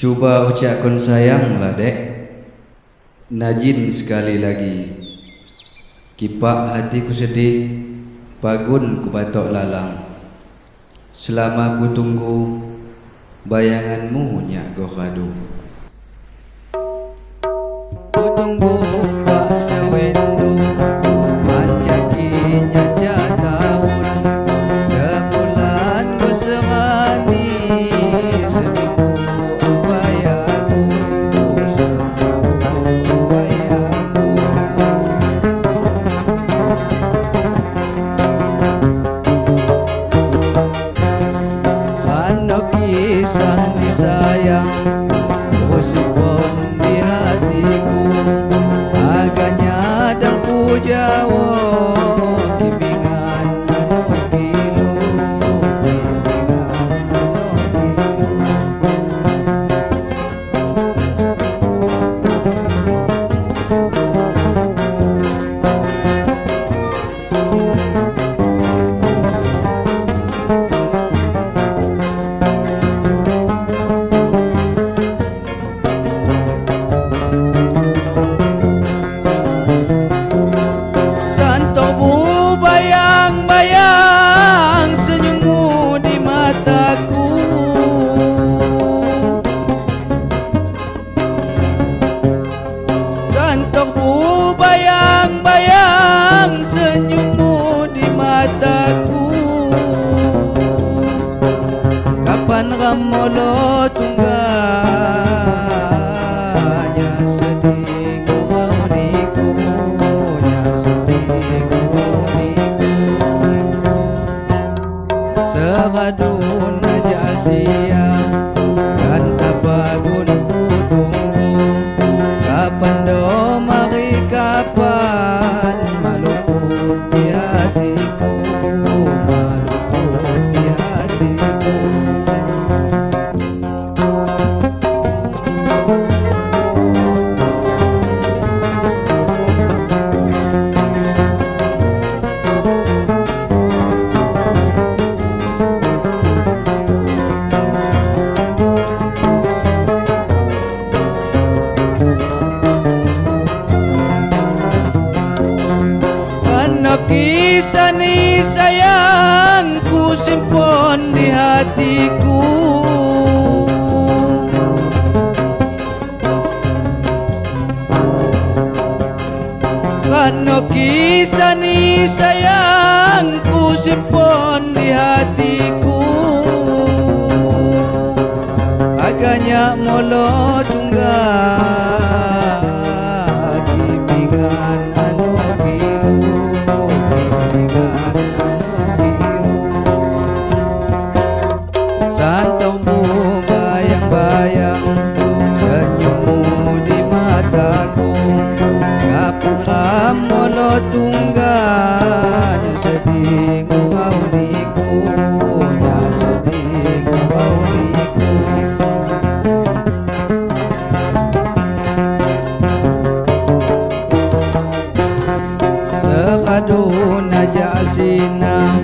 Coba ucapkan sayang lah dek, najin sekali lagi. Kipak hatiku sedih, pagun ku batok lalang. Selama ku tunggu, bayanganmu nyak go kadu. Ku tunggu pak sewendo, manjakinya tahun. Sebulan ku serani, seminggu upayaku, ano kisah ni sayang, usipon di hatiku, agaknya dan ku jawab bimbingan ano kilo, Santo bu bayang-bayang senyummu di mataku, Santo bu bayang-bayang senyummu di mataku. Kapan ramolo tungganya sedih ku mau dikunya sedih ku mau diku seradun aja siang kan tapagun ku tunggu kapan do mari kapan maluput di hati. hatiku, melukut di hatiku. Kisah ni sayang ku simpan di hatiku, karena kisah ni sayang ku simpan di hatiku. Agaknya molo tunggal bimbingan anu pilu, santaumu bayang-bayang, senyummu di mataku. Kapan molo tunggal sedih kau niku, ya sedih kau niku. Sekadun aja sinang